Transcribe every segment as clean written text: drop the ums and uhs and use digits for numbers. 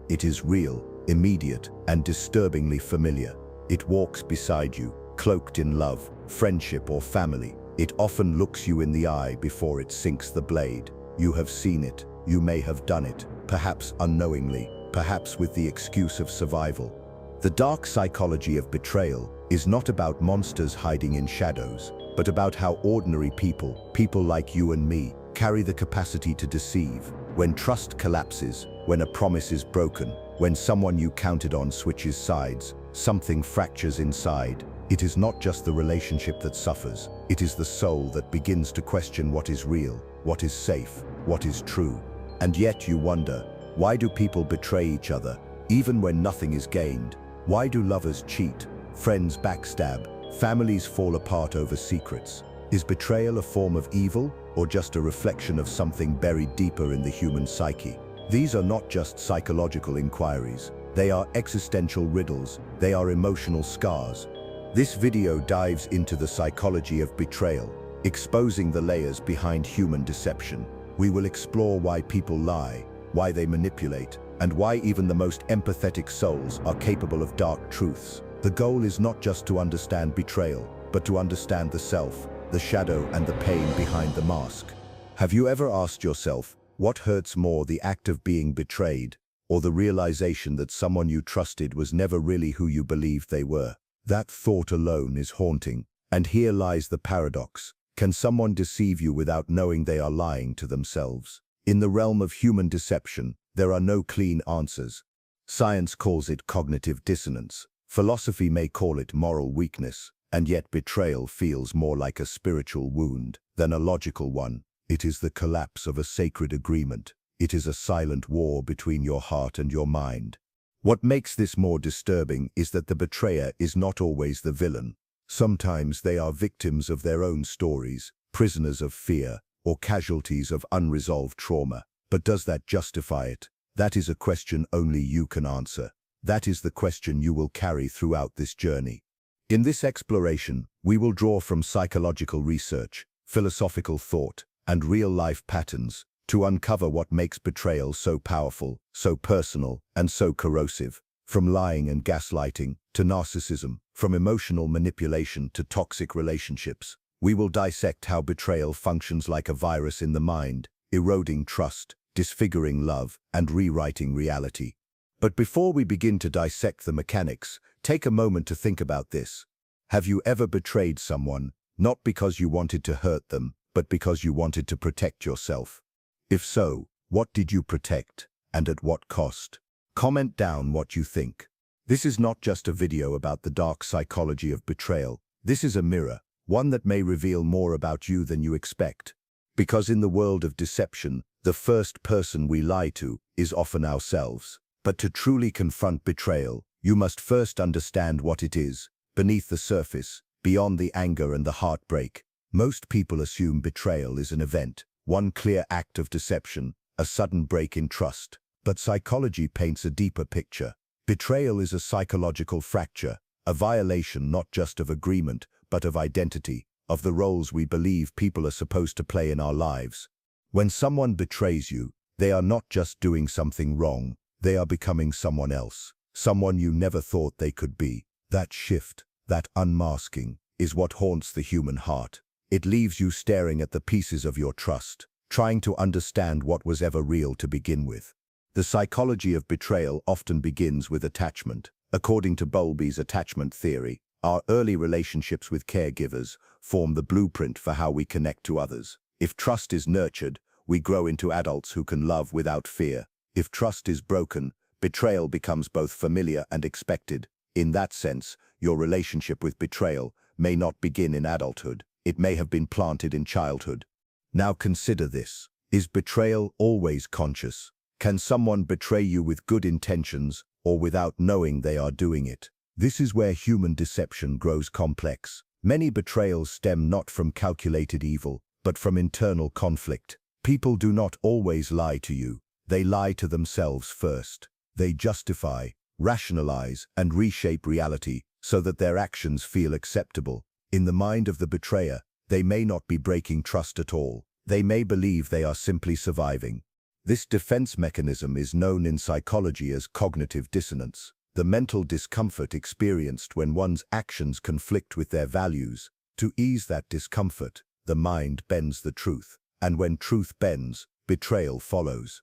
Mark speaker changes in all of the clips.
Speaker 1: It is real, immediate, and disturbingly familiar. It walks beside you, cloaked in love, friendship, or family. It often looks you in the eye before it sinks the blade. You have seen it. You may have done it, perhaps unknowingly, perhaps with the excuse of survival. The dark psychology of betrayal is not about monsters hiding in shadows, but about how ordinary people like you and me, carry the capacity to deceive. When trust collapses, when a promise is broken, when someone you counted on switches sides, something fractures inside. It is not just the relationship that suffers, it is the soul that begins to question what is real, what is safe, what is true. And yet you wonder, why do people betray each other, even when nothing is gained? Why do lovers cheat, friends backstab, families fall apart over secrets? Is betrayal a form of evil, or just a reflection of something buried deeper in the human psyche? These are not just psychological inquiries. They are existential riddles. They are emotional scars. This video dives into the psychology of betrayal, exposing the layers behind human deception. We will explore why people lie, why they manipulate, and why even the most empathetic souls are capable of dark truths. The goal is not just to understand betrayal, but to understand the self, the shadow, and the pain behind the mask. Have you ever asked yourself, what hurts more, the act of being betrayed, or the realization that someone you trusted was never really who you believed they were? That thought alone is haunting. And here lies the paradox. Can someone deceive you without knowing they are lying to themselves? In the realm of human deception, there are no clean answers. Science calls it cognitive dissonance. Philosophy may call it moral weakness, and yet betrayal feels more like a spiritual wound than a logical one. It is the collapse of a sacred agreement. It is a silent war between your heart and your mind. What makes this more disturbing is that the betrayer is not always the villain. Sometimes they are victims of their own stories, prisoners of fear, or casualties of unresolved trauma. But does that justify it? That is a question only you can answer. That is the question you will carry throughout this journey. In this exploration, we will draw from psychological research, philosophical thought, and real-life patterns to uncover what makes betrayal so powerful, so personal, and so corrosive. From lying and gaslighting to narcissism, from emotional manipulation to toxic relationships, we will dissect how betrayal functions like a virus in the mind, eroding trust, disfiguring love, and rewriting reality. But before we begin to dissect the mechanics, take a moment to think about this. Have you ever betrayed someone, not because you wanted to hurt them, but because you wanted to protect yourself? If so, what did you protect, and at what cost? Comment down what you think. This is not just a video about the dark psychology of betrayal. This is a mirror, one that may reveal more about you than you expect. Because in the world of deception, the first person we lie to is often ourselves. But to truly confront betrayal, you must first understand what it is, beneath the surface, beyond the anger and the heartbreak. Most people assume betrayal is an event, one clear act of deception, a sudden break in trust. But psychology paints a deeper picture. Betrayal is a psychological fracture, a violation not just of agreement, but of identity, of the roles we believe people are supposed to play in our lives. When someone betrays you, they are not just doing something wrong, they are becoming someone else, someone you never thought they could be. That shift, that unmasking, is what haunts the human heart. It leaves you staring at the pieces of your trust, trying to understand what was ever real to begin with. The psychology of betrayal often begins with attachment. According to Bowlby's attachment theory, our early relationships with caregivers form the blueprint for how we connect to others. If trust is nurtured, we grow into adults who can love without fear. If trust is broken, betrayal becomes both familiar and expected. In that sense, your relationship with betrayal may not begin in adulthood. It may have been planted in childhood. Now consider this. Is betrayal always conscious? Can someone betray you with good intentions or without knowing they are doing it? This is where human deception grows complex. Many betrayals stem not from calculated evil, but from internal conflict. People do not always lie to you. They lie to themselves first. They justify, rationalize, and reshape reality so that their actions feel acceptable. In the mind of the betrayer, they may not be breaking trust at all. They may believe they are simply surviving. This defense mechanism is known in psychology as cognitive dissonance, the mental discomfort experienced when one's actions conflict with their values. To ease that discomfort, the mind bends the truth, and when truth bends, betrayal follows.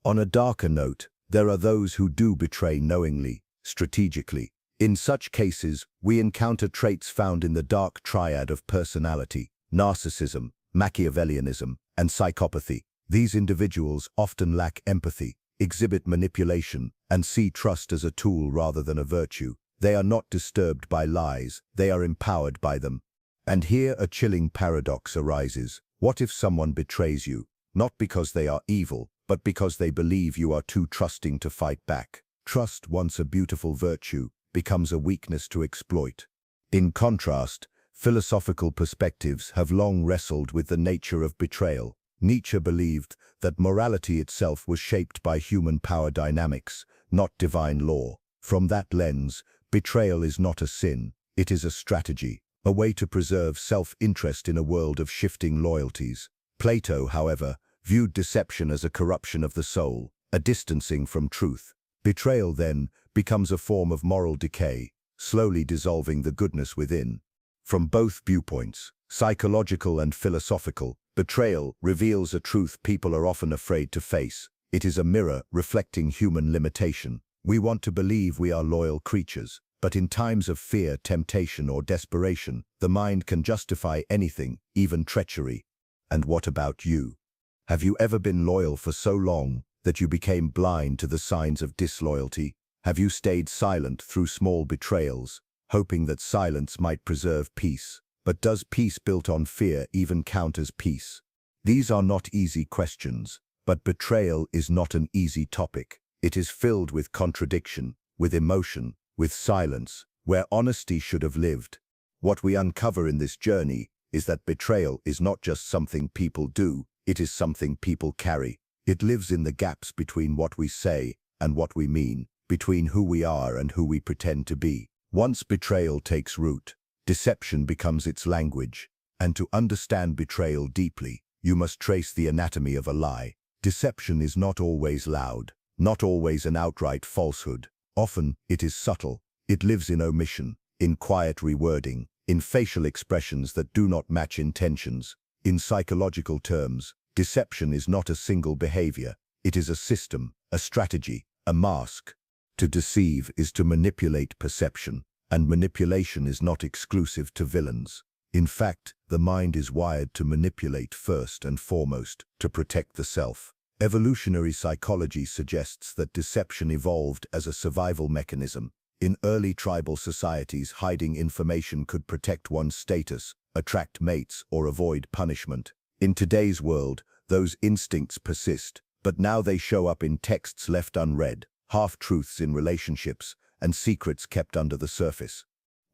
Speaker 1: On a darker note, there are those who do betray knowingly, strategically. In such cases, we encounter traits found in the dark triad of personality: narcissism, Machiavellianism, and psychopathy. These individuals often lack empathy, exhibit manipulation, and see trust as a tool rather than a virtue. They are not disturbed by lies, they are empowered by them. And here a chilling paradox arises. What if someone betrays you, not because they are evil, but because they believe you are too trusting to fight back? Trust, once a beautiful virtue, becomes a weakness to exploit. In contrast, philosophical perspectives have long wrestled with the nature of betrayal. Nietzsche believed that morality itself was shaped by human power dynamics, not divine law. From that lens, betrayal is not a sin, it is a strategy, a way to preserve self-interest in a world of shifting loyalties. Plato, however, viewed deception as a corruption of the soul, a distancing from truth. Betrayal, then, becomes a form of moral decay, slowly dissolving the goodness within. From both viewpoints, psychological and philosophical, betrayal reveals a truth people are often afraid to face. It is a mirror reflecting human limitation. We want to believe we are loyal creatures, but in times of fear, temptation, or desperation, the mind can justify anything, even treachery. And what about you? Have you ever been loyal for so long that you became blind to the signs of disloyalty? Have you stayed silent through small betrayals, hoping that silence might preserve peace? But does peace built on fear even count as peace? These are not easy questions, but betrayal is not an easy topic. It is filled with contradiction, with emotion, with silence, where honesty should have lived. What we uncover in this journey is that betrayal is not just something people do, it is something people carry. It lives in the gaps between what we say and what we mean, between who we are and who we pretend to be. Once betrayal takes root, deception becomes its language, and to understand betrayal deeply, you must trace the anatomy of a lie. Deception is not always loud, not always an outright falsehood. Often, it is subtle. It lives in omission, in quiet rewording, in facial expressions that do not match intentions. In psychological terms, deception is not a single behavior. It is a system, a strategy, a mask. To deceive is to manipulate perception, and manipulation is not exclusive to villains. In fact, the mind is wired to manipulate first and foremost, to protect the self. Evolutionary psychology suggests that deception evolved as a survival mechanism. In early tribal societies, hiding information could protect one's status, attract mates, or avoid punishment. In today's world, those instincts persist, but now they show up in texts left unread, half-truths in relationships, and secrets kept under the surface.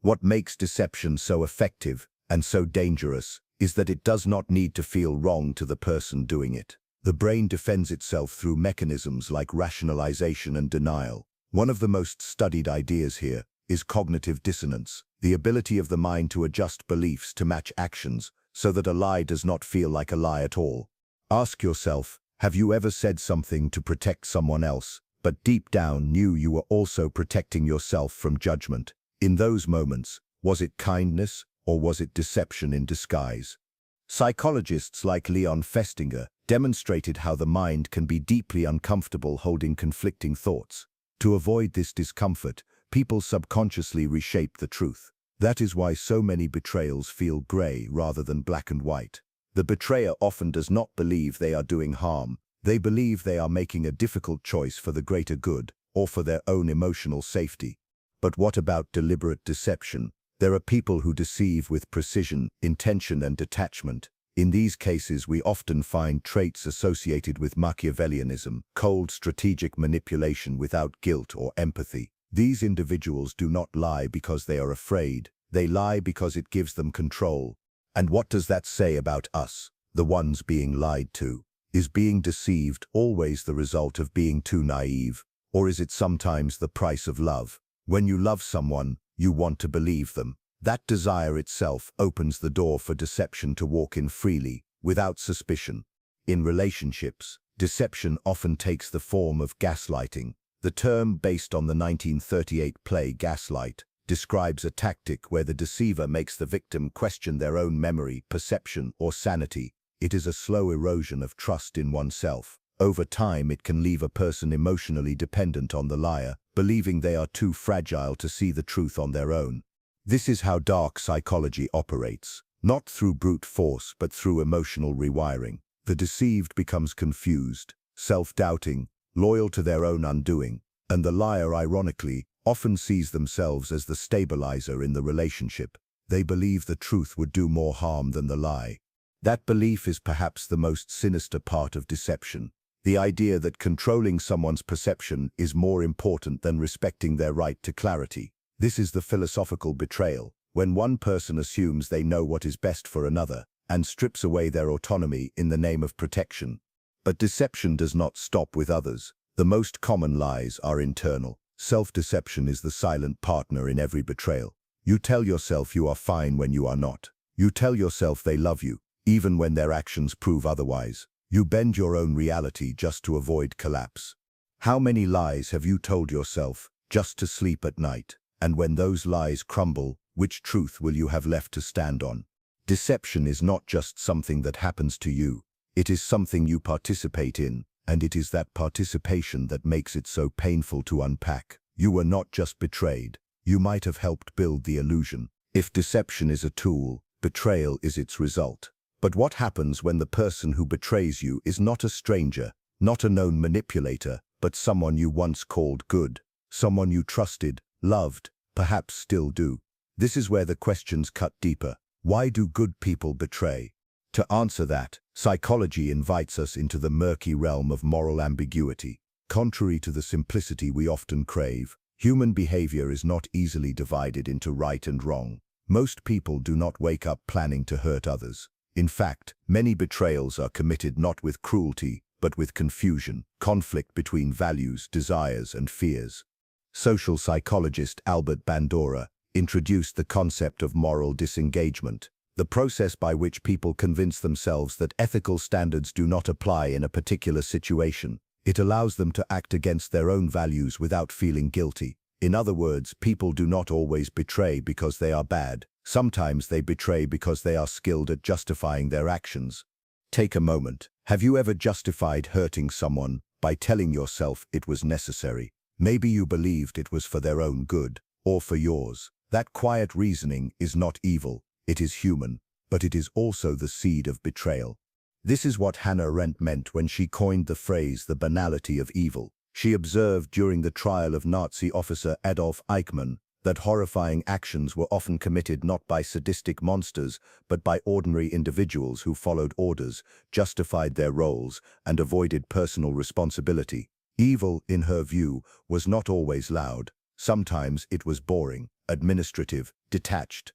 Speaker 1: What makes deception so effective and so dangerous is that it does not need to feel wrong to the person doing it. The brain defends itself through mechanisms like rationalization and denial. One of the most studied ideas here is cognitive dissonance, the ability of the mind to adjust beliefs to match actions so that a lie does not feel like a lie at all. Ask yourself, have you ever said something to protect someone else, but deep down knew you were also protecting yourself from judgment? In those moments, was it kindness or was it deception in disguise? Psychologists like Leon Festinger demonstrated how the mind can be deeply uncomfortable holding conflicting thoughts. To avoid this discomfort, people subconsciously reshape the truth. That is why so many betrayals feel gray rather than black and white. The betrayer often does not believe they are doing harm. They believe they are making a difficult choice for the greater good or for their own emotional safety. But what about deliberate deception? There are people who deceive with precision, intention, and detachment. In these cases, we often find traits associated with Machiavellianism, cold strategic manipulation without guilt or empathy. These individuals do not lie because they are afraid. They lie because it gives them control. And what does that say about us, the ones being lied to? Is being deceived always the result of being too naive, or is it sometimes the price of love? When you love someone, you want to believe them. That desire itself opens the door for deception to walk in freely, without suspicion. In relationships, Deception often takes the form of gaslighting. The term, based on the 1938 play Gaslight, describes a tactic where the deceiver makes the victim question their own memory, perception, or sanity. It is a slow erosion of trust in oneself. Over time, it can leave a person emotionally dependent on the liar, believing they are too fragile to see the truth on their own. This is how dark psychology operates, not through brute force but through emotional rewiring. The deceived becomes confused, self-doubting, loyal to their own undoing, and the liar, ironically, often sees themselves as the stabilizer in the relationship. They believe the truth would do more harm than the lie. That belief is perhaps the most sinister part of deception. The idea that controlling someone's perception is more important than respecting their right to clarity. This is the philosophical betrayal, when one person assumes they know what is best for another and strips away their autonomy in the name of protection. But deception does not stop with others. The most common lies are internal. Self-deception is the silent partner in every betrayal. You tell yourself you are fine when you are not. You tell yourself they love you, even when their actions prove otherwise. You bend your own reality just to avoid collapse. How many lies have you told yourself just to sleep at night? And when those lies crumble, which truth will you have left to stand on? Deception is not just something that happens to you. It is something you participate in, and it is that participation that makes it so painful to unpack. You were not just betrayed. You might have helped build the illusion. If deception is a tool, betrayal is its result. But what happens when the person who betrays you is not a stranger, not a known manipulator, but someone you once called good, someone you trusted, loved, perhaps still do? This is where the questions cut deeper. Why do good people betray? To answer that, psychology invites us into the murky realm of moral ambiguity. Contrary to the simplicity we often crave, human behavior is not easily divided into right and wrong. Most people do not wake up planning to hurt others. In fact, many betrayals are committed not with cruelty, but with confusion, conflict between values, desires, and fears. Social psychologist Albert Bandura introduced the concept of moral disengagement, the process by which people convince themselves that ethical standards do not apply in a particular situation. It allows them to act against their own values without feeling guilty. In other words, people do not always betray because they are bad. Sometimes they betray because they are skilled at justifying their actions. Take a moment. Have you ever justified hurting someone by telling yourself it was necessary? Maybe you believed it was for their own good, or for yours. That quiet reasoning is not evil. It is human, but it is also the seed of betrayal. This is what Hannah Arendt meant when she coined the phrase the banality of evil. She observed during the trial of Nazi officer Adolf Eichmann that horrifying actions were often committed not by sadistic monsters, but by ordinary individuals who followed orders, justified their roles, and avoided personal responsibility. Evil, in her view, was not always loud. Sometimes it was boring, administrative, detached.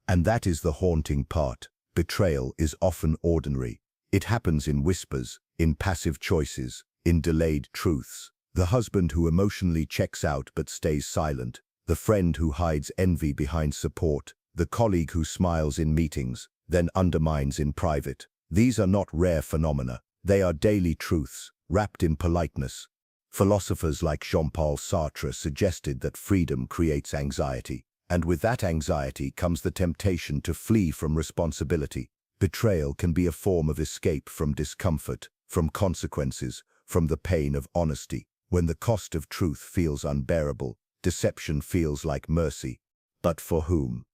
Speaker 1: And that is the haunting part. Betrayal is often ordinary. It happens in whispers, in passive choices, in delayed truths. The husband who emotionally checks out but stays silent, the friend who hides envy behind support, the colleague who smiles in meetings, then undermines in private. These are not rare phenomena. They are daily truths, wrapped in politeness. Philosophers like Jean-Paul Sartre suggested that freedom creates anxiety, and with that anxiety comes the temptation to flee from responsibility. Betrayal can be a form of escape from discomfort, from consequences, from the pain of honesty. When the cost of truth feels unbearable, deception feels like mercy. But for whom?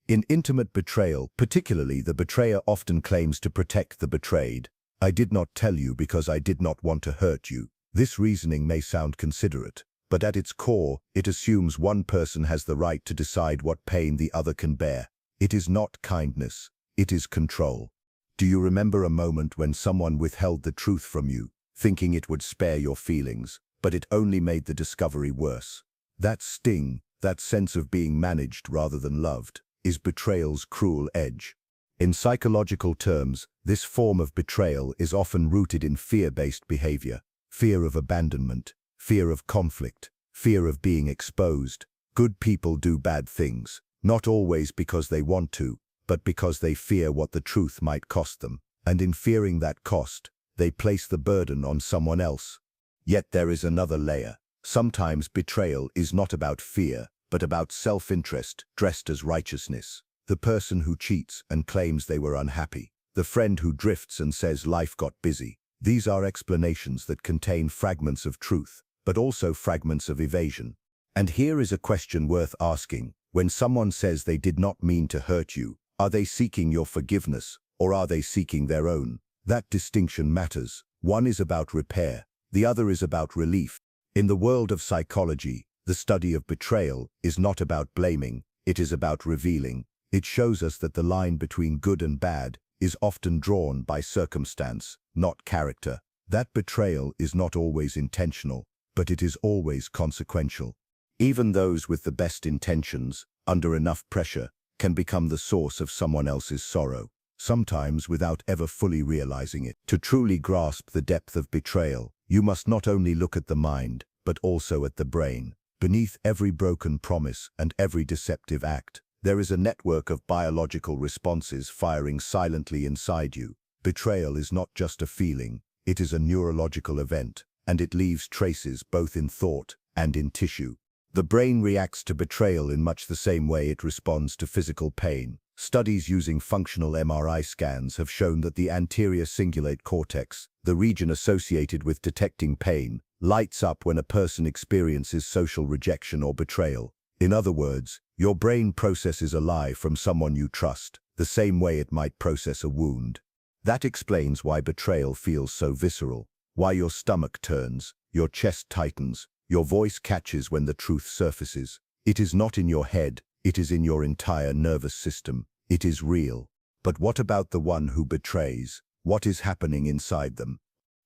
Speaker 1: In intimate betrayal, particularly, the betrayer often claims to protect the betrayed. I did not tell you because I did not want to hurt you. This reasoning may sound considerate, but at its core, it assumes one person has the right to decide what pain the other can bear. It is not kindness, it is control. Do you remember a moment when someone withheld the truth from you, thinking it would spare your feelings, but it only made the discovery worse? That sting, that sense of being managed rather than loved, is betrayal's cruel edge. In psychological terms, this form of betrayal is often rooted in fear-based behavior. Fear of abandonment, fear of conflict, fear of being exposed. Good people do bad things, not always because they want to, but because they fear what the truth might cost them. And in fearing that cost, they place the burden on someone else. Yet there is another layer. Sometimes betrayal is not about fear, but about self-interest dressed as righteousness. The person who cheats and claims they were unhappy. The friend who drifts and says life got busy. These are explanations that contain fragments of truth, but also fragments of evasion. And here is a question worth asking. When someone says they did not mean to hurt you, are they seeking your forgiveness, or are they seeking their own? That distinction matters. One is about repair, the other is about relief. In the world of psychology, the study of betrayal is not about blaming, it is about revealing. It shows us that the line between good and bad is often drawn by circumstance, not character. That betrayal is not always intentional, but it is always consequential. Even those with the best intentions, under enough pressure, can become the source of someone else's sorrow, sometimes without ever fully realizing it. To truly grasp the depth of betrayal, you must not only look at the mind, but also at the brain. Beneath every broken promise and every deceptive act, there is a network of biological responses firing silently inside you. Betrayal is not just a feeling, it is a neurological event, and it leaves traces both in thought and in tissue. The brain reacts to betrayal in much the same way it responds to physical pain. Studies using functional MRI scans have shown that the anterior cingulate cortex, the region associated with detecting pain, lights up when a person experiences social rejection or betrayal. In other words, your brain processes a lie from someone you trust, the same way it might process a wound. That explains why betrayal feels so visceral, why your stomach turns, your chest tightens, your voice catches when the truth surfaces. It is not in your head, it is in your entire nervous system. It is real. But what about the one who betrays? What is happening inside them?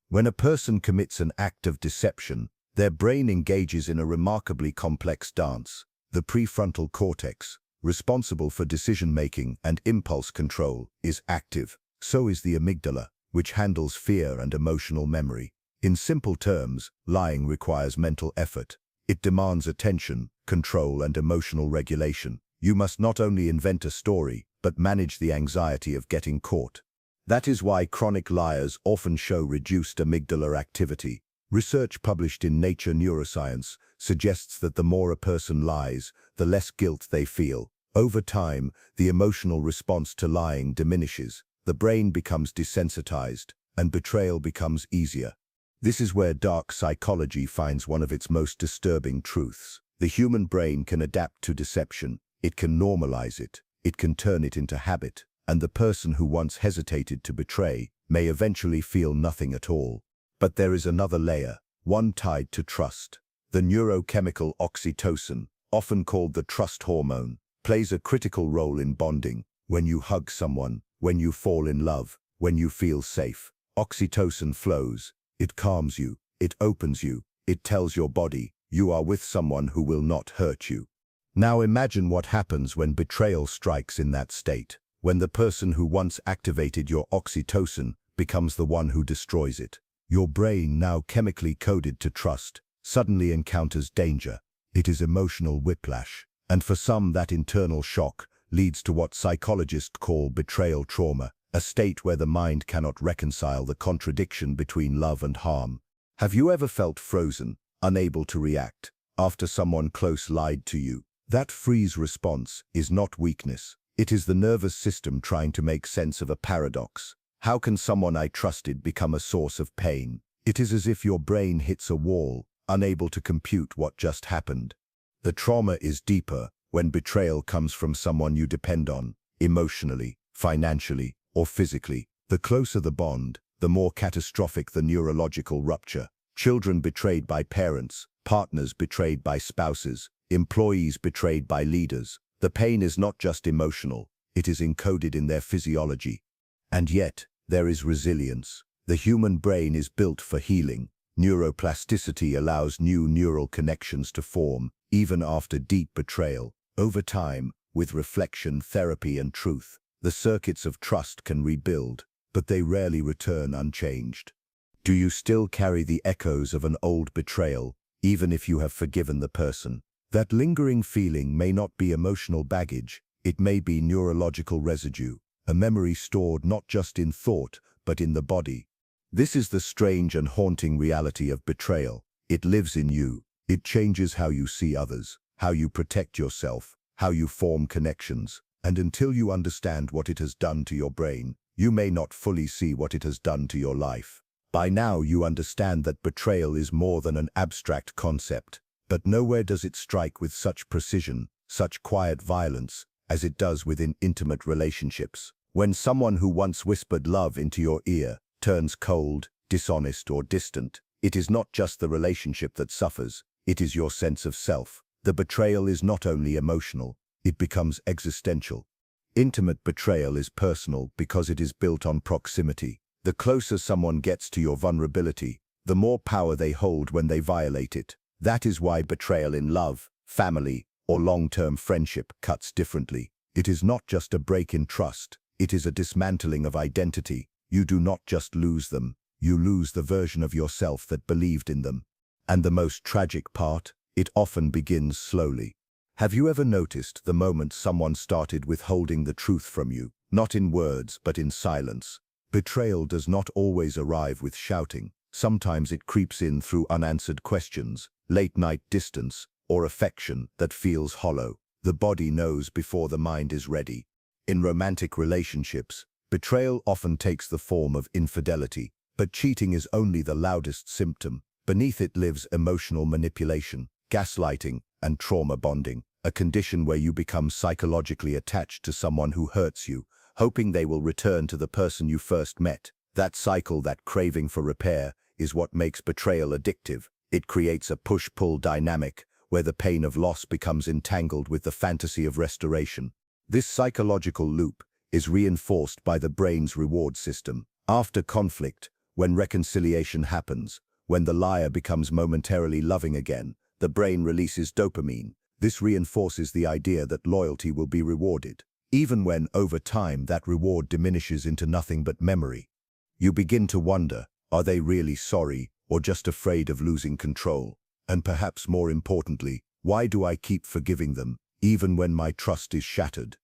Speaker 1: When a person commits an act of deception, their brain engages in a remarkably complex dance. The prefrontal cortex, responsible for decision-making and impulse control, is active. So is the amygdala, which handles fear and emotional memory. In simple terms, lying requires mental effort. It demands attention, control, and emotional regulation. You must not only invent a story, but manage the anxiety of getting caught. That is why chronic liars often show reduced amygdala activity. Research published in Nature Neuroscience suggests that the more a person lies, the less guilt they feel. Over time, the emotional response to lying diminishes. The brain becomes desensitized, and betrayal becomes easier. This is where dark psychology finds one of its most disturbing truths. The human brain can adapt to deception. It can normalize it. It can turn it into habit. And the person who once hesitated to betray may eventually feel nothing at all. But there is another layer, one tied to trust. The neurochemical oxytocin, often called the trust hormone, plays a critical role in bonding. When you hug someone, when you fall in love, when you feel safe, oxytocin flows. It calms you, it opens you, it tells your body, you are with someone who will not hurt you. Now imagine what happens when betrayal strikes in that state, when the person who once activated your oxytocin becomes the one who destroys it. Your brain, now chemically coded to trust, suddenly encounters danger. It is emotional whiplash, and for some that internal shock leads to what psychologists call betrayal trauma, a state where the mind cannot reconcile the contradiction between love and harm. Have you ever felt frozen, unable to react, after someone close lied to you? That freeze response is not weakness. It is the nervous system trying to make sense of a paradox. How can someone I trusted become a source of pain? It is as if your brain hits a wall, unable to compute what just happened. The trauma is deeper when betrayal comes from someone you depend on, emotionally, financially, or physically. The closer the bond, the more catastrophic the neurological rupture. Children betrayed by parents, partners betrayed by spouses, employees betrayed by leaders. The pain is not just emotional, it is encoded in their physiology. And yet, there is resilience. The human brain is built for healing. Neuroplasticity allows new neural connections to form, even after deep betrayal. Over time, with reflection, therapy, and truth, the circuits of trust can rebuild, but they rarely return unchanged. Do you still carry the echoes of an old betrayal, even if you have forgiven the person? That lingering feeling may not be emotional baggage, it may be neurological residue, a memory stored not just in thought, but in the body. This is the strange and haunting reality of betrayal. It lives in you. It changes how you see others, how you protect yourself, how you form connections. And until you understand what it has done to your brain, you may not fully see what it has done to your life. By now you understand that betrayal is more than an abstract concept, but nowhere does it strike with such precision, such quiet violence, as it does within intimate relationships. When someone who once whispered love into your ear turns cold, dishonest, or distant, it is not just the relationship that suffers, it is your sense of self. The betrayal is not only emotional, it becomes existential. Intimate betrayal is personal because it is built on proximity. The closer someone gets to your vulnerability, the more power they hold when they violate it. That is why betrayal in love, family, or long-term friendship cuts differently. It is not just a break in trust, it is a dismantling of identity. You do not just lose them, you lose the version of yourself that believed in them. And the most tragic part, it often begins slowly. Have you ever noticed the moment someone started withholding the truth from you, not in words but in silence? Betrayal does not always arrive with shouting. Sometimes it creeps in through unanswered questions, late-night distance, or affection that feels hollow. The body knows before the mind is ready. In romantic relationships, betrayal often takes the form of infidelity, but cheating is only the loudest symptom. Beneath it lives emotional manipulation, gaslighting, and trauma bonding, a condition where you become psychologically attached to someone who hurts you, hoping they will return to the person you first met. That cycle, that craving for repair, is what makes betrayal addictive. It creates a push-pull dynamic where the pain of loss becomes entangled with the fantasy of restoration. This psychological loop is reinforced by the brain's reward system. After conflict, when reconciliation happens, when the liar becomes momentarily loving again, the brain releases dopamine. This reinforces the idea that loyalty will be rewarded, even when, over time, that reward diminishes into nothing but memory. You begin to wonder, are they really sorry or just afraid of losing control? And perhaps more importantly, why do I keep forgiving them, even when my trust is shattered?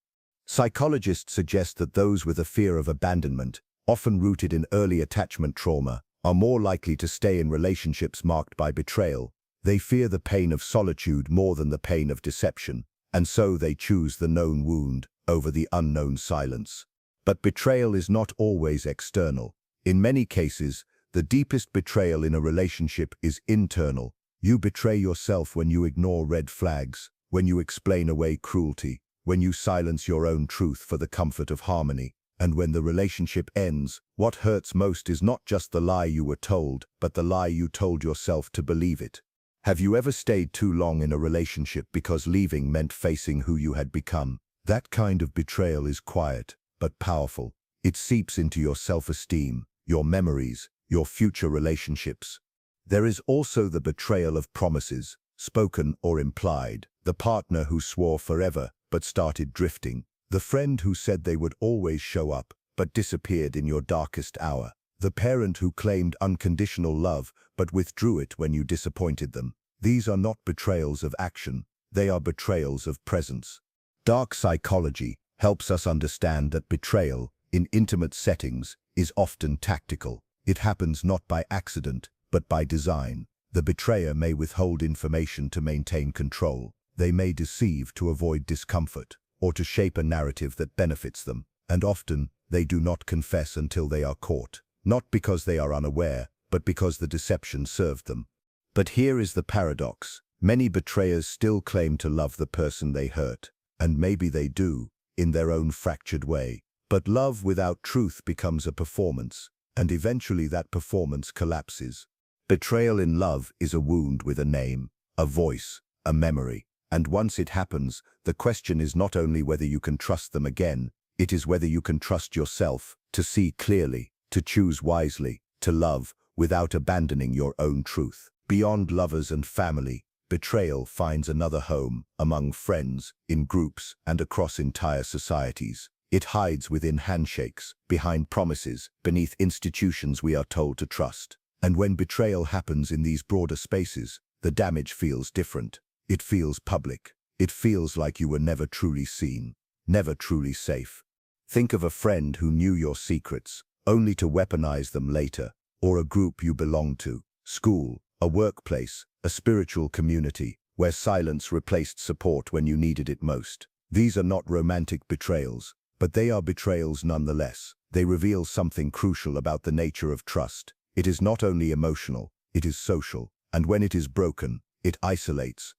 Speaker 1: Psychologists suggest that those with a fear of abandonment, often rooted in early attachment trauma, are more likely to stay in relationships marked by betrayal. They fear the pain of solitude more than the pain of deception, and so they choose the known wound over the unknown silence. But betrayal is not always external. In many cases, the deepest betrayal in a relationship is internal. You betray yourself when you ignore red flags, when you explain away cruelty, when you silence your own truth for the comfort of harmony. And when the relationship ends, what hurts most is not just the lie you were told, but the lie you told yourself to believe it. Have you ever stayed too long in a relationship because leaving meant facing who you had become? That kind of betrayal is quiet, but powerful. It seeps into your self-esteem, your memories, your future relationships. There is also the betrayal of promises, spoken or implied, the partner who swore forever but started drifting, the friend who said they would always show up but disappeared in your darkest hour, the parent who claimed unconditional love but withdrew it when you disappointed them. These are not betrayals of action, they are betrayals of presence. Dark psychology helps us understand that betrayal, in intimate settings, is often tactical. It happens not by accident, but by design. The betrayer may withhold information to maintain control. They may deceive to avoid discomfort, or to shape a narrative that benefits them. And often, they do not confess until they are caught. Not because they are unaware, but because the deception served them. But here is the paradox. Many betrayers still claim to love the person they hurt. And maybe they do, in their own fractured way. But love without truth becomes a performance, and eventually that performance collapses. Betrayal in love is a wound with a name, a voice, a memory. And once it happens, the question is not only whether you can trust them again, it is whether you can trust yourself, to see clearly, to choose wisely, to love without abandoning your own truth. Beyond lovers and family, betrayal finds another home, among friends, in groups, and across entire societies. It hides within handshakes, behind promises, beneath institutions we are told to trust. And when betrayal happens in these broader spaces, the damage feels different. It feels public. It feels like you were never truly seen, never truly safe. Think of a friend who knew your secrets, only to weaponize them later, or a group you belong to, school, a workplace, a spiritual community, where silence replaced support when you needed it most. These are not romantic betrayals, but they are betrayals nonetheless. They reveal something crucial about the nature of trust. It is not only emotional, it is social, and when it is broken, it isolates.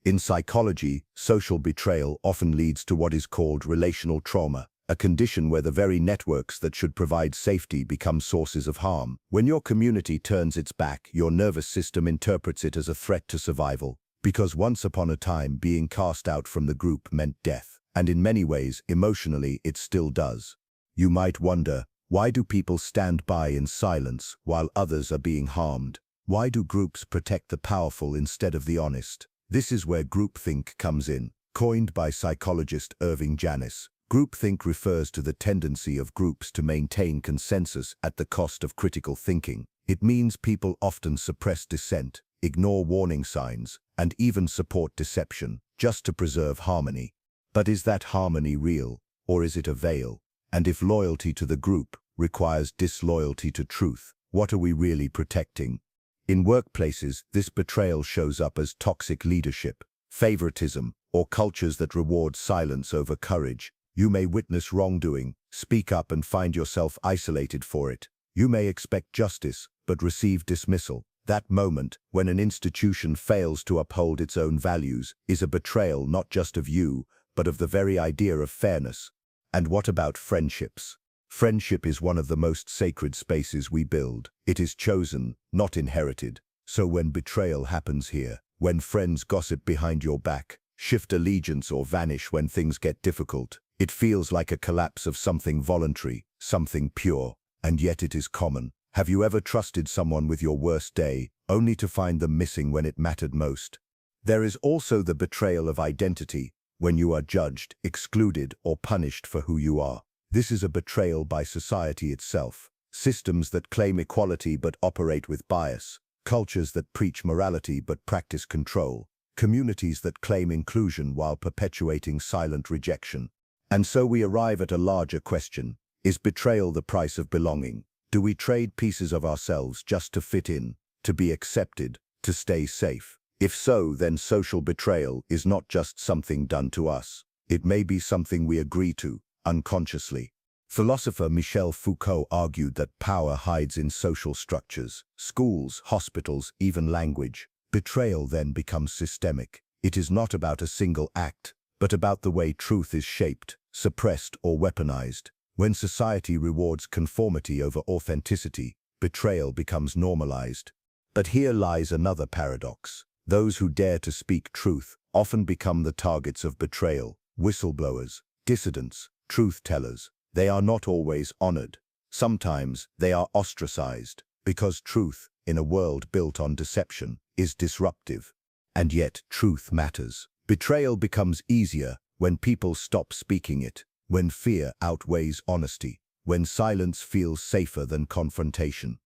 Speaker 1: In psychology, social betrayal often leads to what is called relational trauma, a condition where the very networks that should provide safety become sources of harm. When your community turns its back, your nervous system interprets it as a threat to survival, because once upon a time being cast out from the group meant death, and in many ways, emotionally, it still does. You might wonder, why do people stand by in silence while others are being harmed? Why do groups protect the powerful instead of the honest? This is where groupthink comes in. Coined by psychologist Irving Janis, groupthink refers to the tendency of groups to maintain consensus at the cost of critical thinking. It means people often suppress dissent, ignore warning signs, and even support deception, just to preserve harmony. But is that harmony real, or is it a veil? And if loyalty to the group requires disloyalty to truth, what are we really protecting? In workplaces, this betrayal shows up as toxic leadership, favoritism, or cultures that reward silence over courage. You may witness wrongdoing, speak up and find yourself isolated for it. You may expect justice, but receive dismissal. That moment, when an institution fails to uphold its own values, is a betrayal not just of you, but of the very idea of fairness. And what about friendships? Friendship is one of the most sacred spaces we build. It is chosen, not inherited. So when betrayal happens here, when friends gossip behind your back, shift allegiance or vanish when things get difficult, it feels like a collapse of something voluntary, something pure, and yet it is common. Have you ever trusted someone with your worst day, only to find them missing when it mattered most? There is also the betrayal of identity, when you are judged, excluded, or punished for who you are. This is a betrayal by society itself. Systems that claim equality but operate with bias. Cultures that preach morality but practice control. Communities that claim inclusion while perpetuating silent rejection. And so we arrive at a larger question. Is betrayal the price of belonging? Do we trade pieces of ourselves just to fit in, to be accepted, to stay safe? If so, then social betrayal is not just something done to us. It may be something we agree to, unconsciously. Philosopher Michel Foucault argued that power hides in social structures, schools, hospitals, even language. Betrayal then becomes systemic. It is not about a single act, but about the way truth is shaped, suppressed, or weaponized. When society rewards conformity over authenticity, betrayal becomes normalized. But here lies another paradox. Those who dare to speak truth often become the targets of betrayal. Whistleblowers, dissidents, truth-tellers. They are not always honored. Sometimes they are ostracized, because truth, in a world built on deception, is disruptive. And yet truth matters. Betrayal becomes easier when people stop speaking it, when fear outweighs honesty, when silence feels safer than confrontation.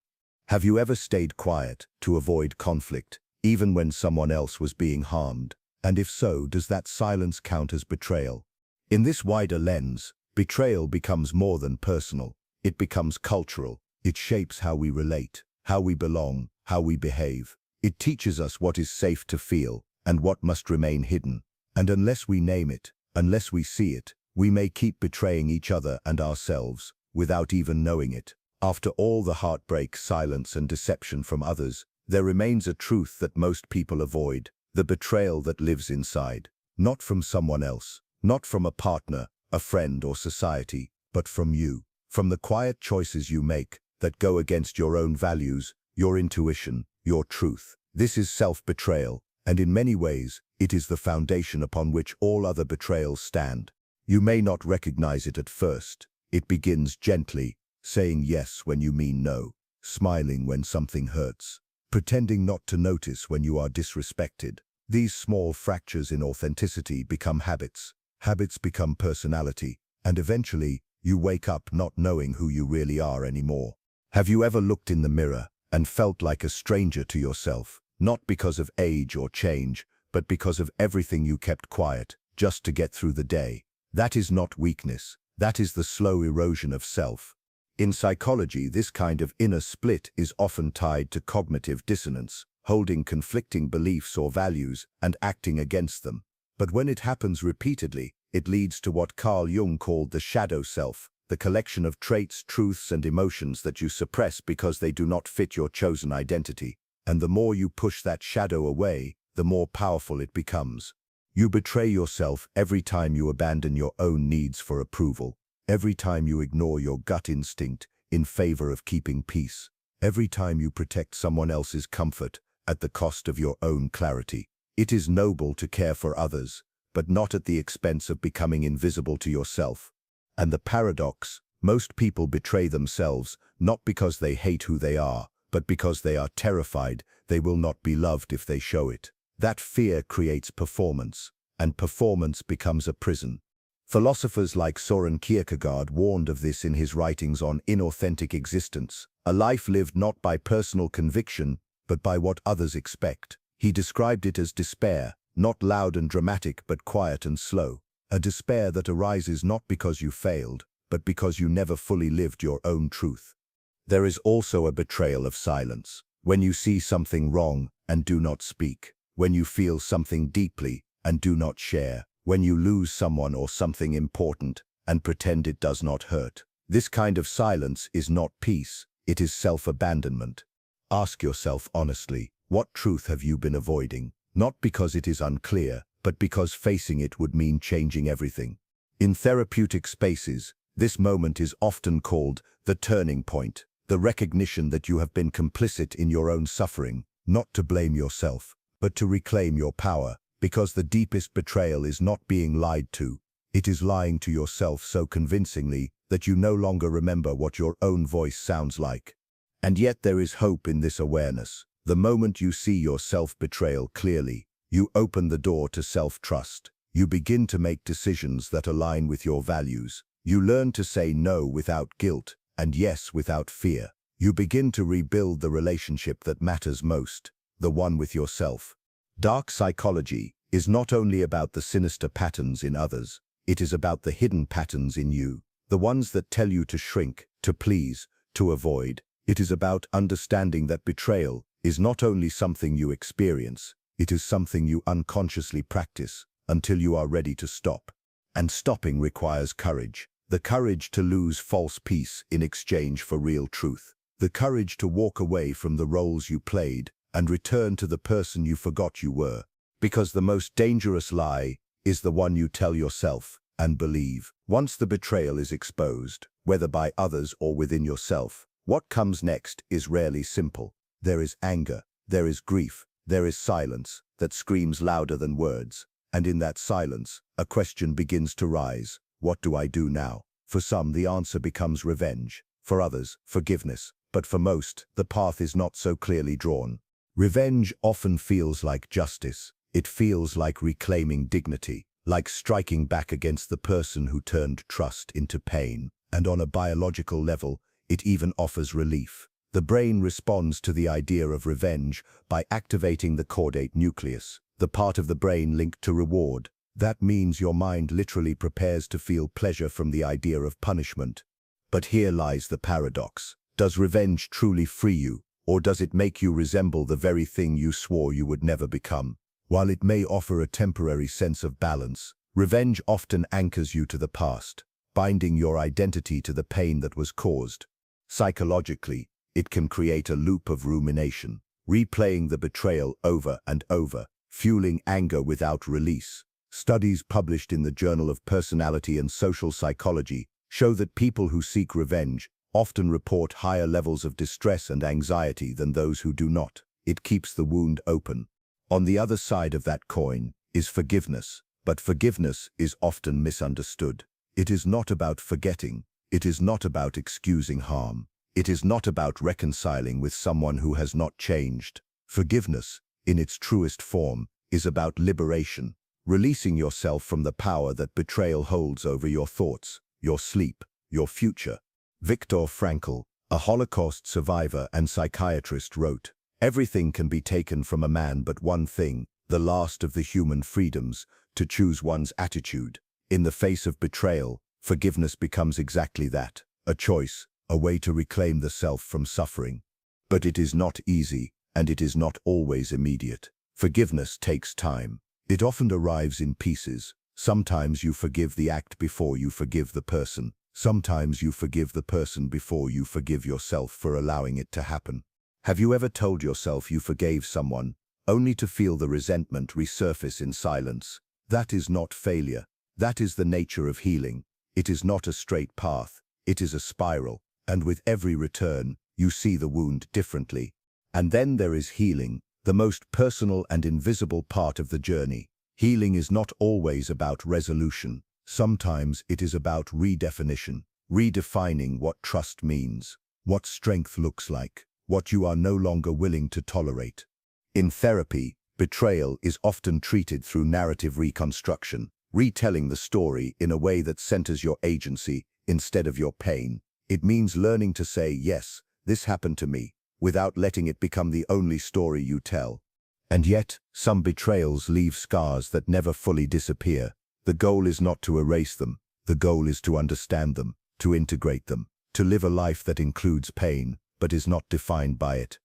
Speaker 1: Have you ever stayed quiet to avoid conflict, even when someone else was being harmed? And if so, does that silence count as betrayal? In this wider lens, betrayal becomes more than personal. It becomes cultural. It shapes how we relate, how we belong, how we behave. It teaches us what is safe to feel and what must remain hidden. And unless we name it, unless we see it, we may keep betraying each other and ourselves without even knowing it. After all the heartbreak, silence, and deception from others, there remains a truth that most people avoid, the betrayal that lives inside. Not from someone else, not from a partner, a friend, or society, but from you. From the quiet choices you make that go against your own values, your intuition, your truth. This is self-betrayal, and in many ways, it is the foundation upon which all other betrayals stand. You may not recognize it at first. It begins gently, saying yes when you mean no, smiling when something hurts, pretending not to notice when you are disrespected. These small fractures in authenticity become habits. Habits become personality, and eventually, you wake up not knowing who you really are anymore. Have you ever looked in the mirror and felt like a stranger to yourself, not because of age or change, but because of everything you kept quiet, just to get through the day? That is not weakness. That is the slow erosion of self. In psychology, this kind of inner split is often tied to cognitive dissonance, holding conflicting beliefs or values and acting against them. But when it happens repeatedly, it leads to what Carl Jung called the shadow self, the collection of traits, truths, and emotions that you suppress because they do not fit your chosen identity. And the more you push that shadow away, the more powerful it becomes. You betray yourself every time you abandon your own needs for approval, every time you ignore your gut instinct in favor of keeping peace, every time you protect someone else's comfort at the cost of your own clarity. It is noble to care for others, but not at the expense of becoming invisible to yourself. And the paradox, most people betray themselves not because they hate who they are, but because they are terrified they will not be loved if they show it. That fear creates performance, and performance becomes a prison. Philosophers like Søren Kierkegaard warned of this in his writings on inauthentic existence, a life lived not by personal conviction, but by what others expect. He described it as despair, not loud and dramatic, but quiet and slow. A despair that arises not because you failed, but because you never fully lived your own truth. There is also a betrayal of silence. When you see something wrong and do not speak. When you feel something deeply and do not share. When you lose someone or something important and pretend it does not hurt. This kind of silence is not peace, it is self-abandonment. Ask yourself honestly, what truth have you been avoiding? Not because it is unclear, but because facing it would mean changing everything. In therapeutic spaces, this moment is often called the turning point, the recognition that you have been complicit in your own suffering, not to blame yourself, but to reclaim your power, because the deepest betrayal is not being lied to. It is lying to yourself so convincingly that you no longer remember what your own voice sounds like. And yet there is hope in this awareness. The moment you see your self-betrayal clearly, you open the door to self-trust. You begin to make decisions that align with your values. You learn to say no without guilt and yes without fear. You begin to rebuild the relationship that matters most, the one with yourself. Dark psychology is not only about the sinister patterns in others, it is about the hidden patterns in you, the ones that tell you to shrink, to please, to avoid. It is about understanding that betrayal is not only something you experience, it is something you unconsciously practice until you are ready to stop. And stopping requires courage. The courage to lose false peace in exchange for real truth. The courage to walk away from the roles you played and return to the person you forgot you were. Because the most dangerous lie is the one you tell yourself and believe. Once the betrayal is exposed, whether by others or within yourself, what comes next is rarely simple. There is anger, there is grief, there is silence that screams louder than words. And in that silence, a question begins to rise. What do I do now? For some, the answer becomes revenge. For others, forgiveness. But for most, the path is not so clearly drawn. Revenge often feels like justice. It feels like reclaiming dignity, like striking back against the person who turned trust into pain. And on a biological level, it even offers relief. The brain responds to the idea of revenge by activating the caudate nucleus, the part of the brain linked to reward. That means your mind literally prepares to feel pleasure from the idea of punishment. But here lies the paradox. Does revenge truly free you, or does it make you resemble the very thing you swore you would never become? While it may offer a temporary sense of balance, revenge often anchors you to the past, binding your identity to the pain that was caused. Psychologically, it can create a loop of rumination, replaying the betrayal over and over, fueling anger without release. Studies published in the Journal of Personality and Social Psychology show that people who seek revenge often report higher levels of distress and anxiety than those who do not. It keeps the wound open. On the other side of that coin is forgiveness, but forgiveness is often misunderstood. It is not about forgetting. It is not about excusing harm. It is not about reconciling with someone who has not changed. Forgiveness, in its truest form, is about liberation, releasing yourself from the power that betrayal holds over your thoughts, your sleep, your future. Viktor Frankl, a Holocaust survivor and psychiatrist, wrote, "Everything can be taken from a man but one thing, the last of the human freedoms, to choose one's attitude. In the face of betrayal, forgiveness becomes exactly that, a choice, a way to reclaim the self from suffering. But it is not easy, and it is not always immediate. Forgiveness takes time. It often arrives in pieces. Sometimes you forgive the act before you forgive the person. Sometimes you forgive the person before you forgive yourself for allowing it to happen. Have you ever told yourself you forgave someone, only to feel the resentment resurface in silence? That is not failure. That is the nature of healing. It is not a straight path. It is a spiral, and with every return, you see the wound differently. And then there is healing, the most personal and invisible part of the journey. Healing is not always about resolution. Sometimes it is about redefinition, redefining what trust means, what strength looks like, what you are no longer willing to tolerate. In therapy, betrayal is often treated through narrative reconstruction, retelling the story in a way that centers your agency instead of your pain. It means learning to say, yes, this happened to me, without letting it become the only story you tell. And yet, some betrayals leave scars that never fully disappear. The goal is not to erase them. The goal is to understand them, to integrate them, to live a life that includes pain, but is not defined by it.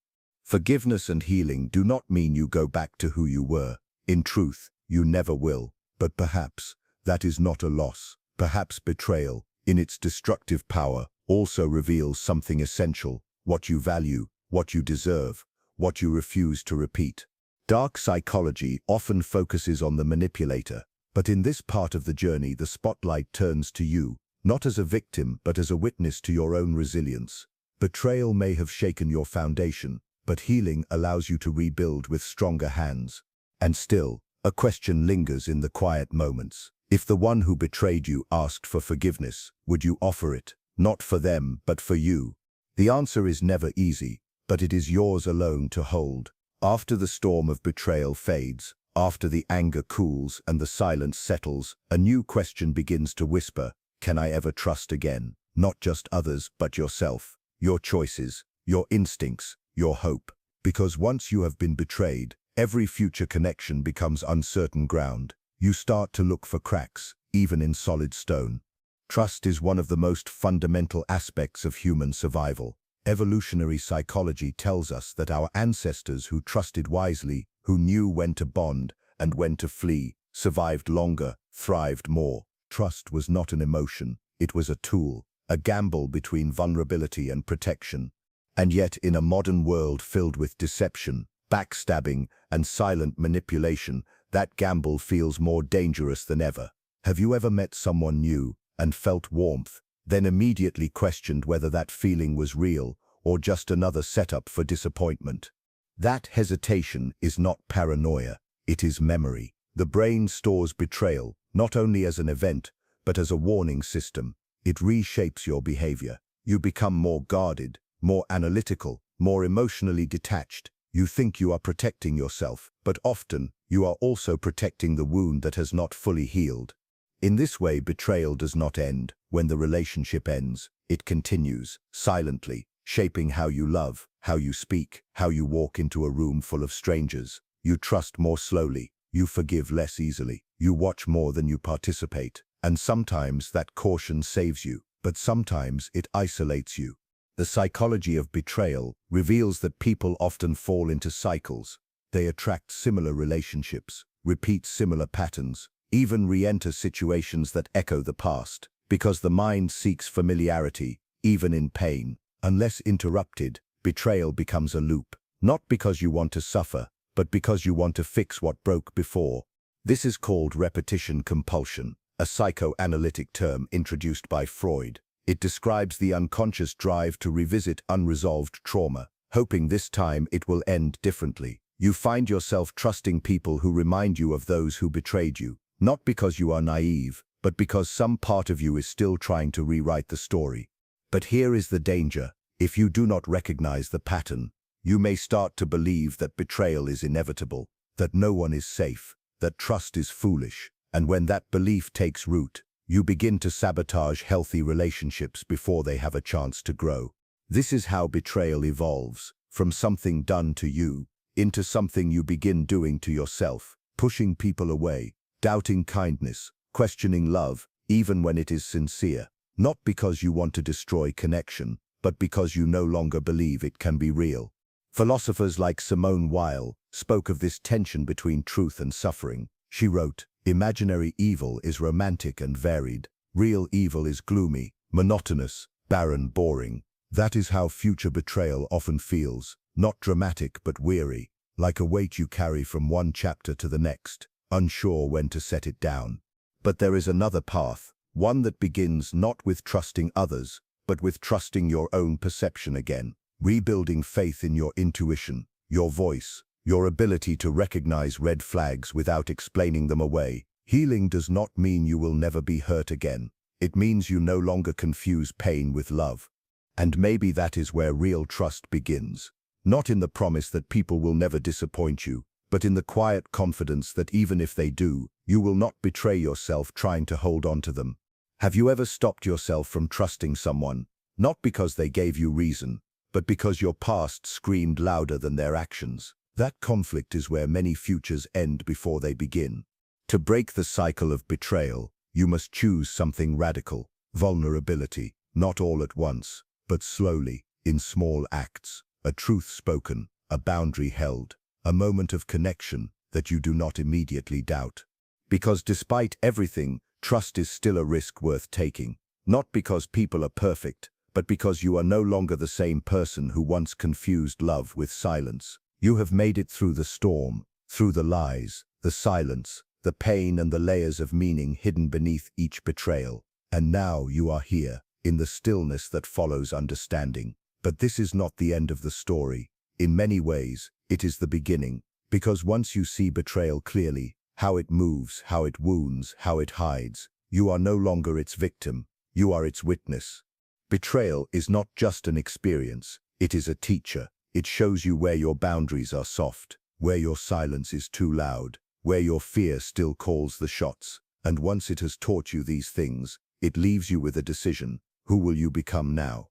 Speaker 1: Forgiveness and healing do not mean you go back to who you were. In truth, you never will. But perhaps that is not a loss. Perhaps betrayal, in its destructive power, also reveals something essential: what you value, what you deserve, what you refuse to repeat. Dark psychology often focuses on the manipulator, but in this part of the journey the spotlight turns to you, not as a victim but as a witness to your own resilience. Betrayal may have shaken your foundation, but healing allows you to rebuild with stronger hands. And still, a question lingers in the quiet moments. If the one who betrayed you asked for forgiveness, would you offer it? Not for them, but for you. The answer is never easy, but it is yours alone to hold. After the storm of betrayal fades, after the anger cools and the silence settles, a new question begins to whisper: can I ever trust again? Not just others, but yourself, your choices, your instincts, your hope. Because once you have been betrayed, every future connection becomes uncertain ground. You start to look for cracks, even in solid stone. Trust is one of the most fundamental aspects of human survival. Evolutionary psychology tells us that our ancestors who trusted wisely, who knew when to bond and when to flee, survived longer, thrived more. Trust was not an emotion, it was a tool, a gamble between vulnerability and protection. And yet, in a modern world filled with deception, backstabbing, and silent manipulation, that gamble feels more dangerous than ever. Have you ever met someone new and felt warmth, then immediately questioned whether that feeling was real or just another setup for disappointment? That hesitation is not paranoia, it is memory. The brain stores betrayal, not only as an event, but as a warning system. It reshapes your behavior. You become more guarded, more analytical, more emotionally detached. You think you are protecting yourself, but often you are also protecting the wound that has not fully healed. In this way, betrayal does not end. When the relationship ends, it continues, silently, shaping how you love, how you speak, how you walk into a room full of strangers. You trust more slowly, you forgive less easily, you watch more than you participate. And sometimes that caution saves you, but sometimes it isolates you. The psychology of betrayal reveals that people often fall into cycles. They attract similar relationships, repeat similar patterns, even re-enter situations that echo the past, because the mind seeks familiarity, even in pain. Unless interrupted, betrayal becomes a loop, not because you want to suffer, but because you want to fix what broke before. This is called repetition compulsion, a psychoanalytic term introduced by Freud. It describes the unconscious drive to revisit unresolved trauma, hoping this time it will end differently. You find yourself trusting people who remind you of those who betrayed you, not because you are naive, but because some part of you is still trying to rewrite the story. But here is the danger. If you do not recognize the pattern, you may start to believe that betrayal is inevitable, that no one is safe, that trust is foolish. And when that belief takes root, you begin to sabotage healthy relationships before they have a chance to grow. This is how betrayal evolves, from something done to you, into something you begin doing to yourself, pushing people away, doubting kindness, questioning love, even when it is sincere. Not because you want to destroy connection, but because you no longer believe it can be real. Philosophers like Simone Weil spoke of this tension between truth and suffering. She wrote, "Imaginary evil is romantic and varied. Real evil is gloomy, monotonous, barren, boring. That is how future betrayal often feels, not dramatic but weary, like a weight you carry from one chapter to the next, unsure when to set it down." But there is another path, one that begins not with trusting others, but with trusting your own perception again, rebuilding faith in your intuition, your voice, your ability to recognize red flags without explaining them away. Healing does not mean you will never be hurt again. It means you no longer confuse pain with love. And maybe that is where real trust begins. Not in the promise that people will never disappoint you, but in the quiet confidence that even if they do, you will not betray yourself trying to hold on to them. Have you ever stopped yourself from trusting someone, not because they gave you reason, but because your past screamed louder than their actions? That conflict is where many futures end before they begin. To break the cycle of betrayal, you must choose something radical: vulnerability, not all at once, but slowly, in small acts, a truth spoken, a boundary held, a moment of connection that you do not immediately doubt. Because despite everything, trust is still a risk worth taking, not because people are perfect, but because you are no longer the same person who once confused love with silence. You have made it through the storm, through the lies, the silence, the pain and the layers of meaning hidden beneath each betrayal. And now you are here, in the stillness that follows understanding. But this is not the end of the story. In many ways, it is the beginning, because once you see betrayal clearly, how it moves, how it wounds, how it hides, you are no longer its victim, you are its witness. Betrayal is not just an experience, it is a teacher. It shows you where your boundaries are soft, where your silence is too loud, where your fear still calls the shots. And once it has taught you these things, it leaves you with a decision. Who will you become now?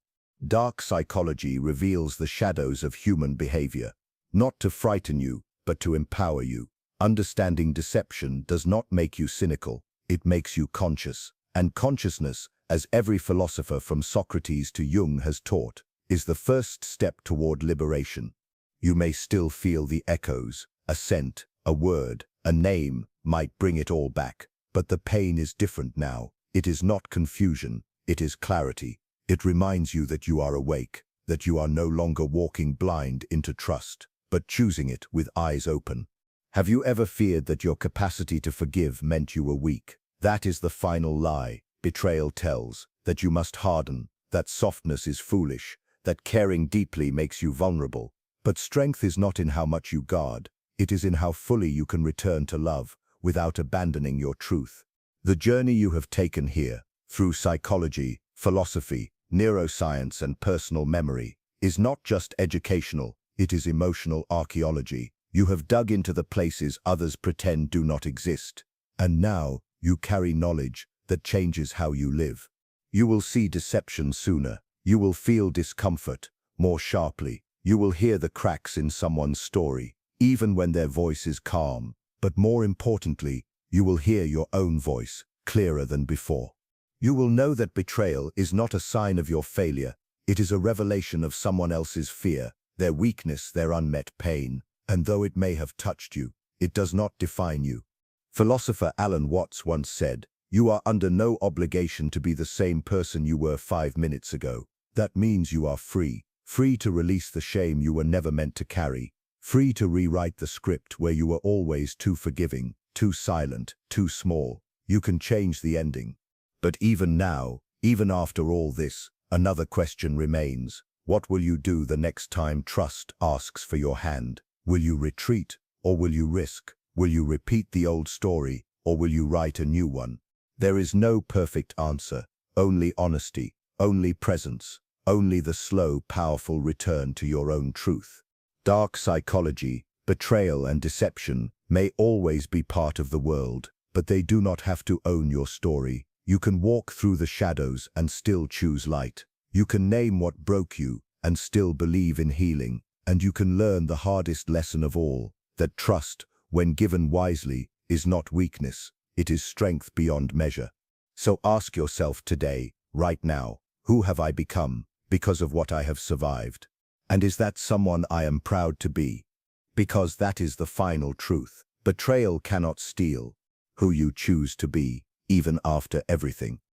Speaker 1: Dark psychology reveals the shadows of human behavior, not to frighten you, but to empower you. Understanding deception does not make you cynical, it makes you conscious. And consciousness, as every philosopher from Socrates to Jung has taught, is the first step toward liberation. You may still feel the echoes, a scent, a word, a name might bring it all back. But the pain is different now. It is not confusion, it is clarity. It reminds you that you are awake, that you are no longer walking blind into trust, but choosing it with eyes open. Have you ever feared that your capacity to forgive meant you were weak? That is the final lie betrayal tells, that you must harden, that softness is foolish, that caring deeply makes you vulnerable. But strength is not in how much you guard, it is in how fully you can return to love without abandoning your truth. The journey you have taken here, through psychology, philosophy, neuroscience and personal memory, is not just educational, it is emotional archaeology. You have dug into the places others pretend do not exist. And now, you carry knowledge that changes how you live. You will see deception sooner. You will feel discomfort more sharply. You will hear the cracks in someone's story, even when their voice is calm. But more importantly, you will hear your own voice, clearer than before. You will know that betrayal is not a sign of your failure. It is a revelation of someone else's fear, their weakness, their unmet pain. And though it may have touched you, it does not define you. Philosopher Alan Watts once said, "You are under no obligation to be the same person you were 5 minutes ago." That means you are free. Free to release the shame you were never meant to carry. Free to rewrite the script where you were always too forgiving, too silent, too small. You can change the ending. But even now, even after all this, another question remains. What will you do the next time trust asks for your hand? Will you retreat, or will you risk? Will you repeat the old story, or will you write a new one? There is no perfect answer, only honesty, only presence, only the slow, powerful return to your own truth. Dark psychology, betrayal and deception may always be part of the world, but they do not have to own your story. You can walk through the shadows and still choose light. You can name what broke you and still believe in healing. And you can learn the hardest lesson of all, that trust, when given wisely, is not weakness, it is strength beyond measure. So ask yourself today, right now, who have I become? because of what I have survived. And is that someone I am proud to be? Because that is the final truth. Betrayal cannot steal who you choose to be, even after everything.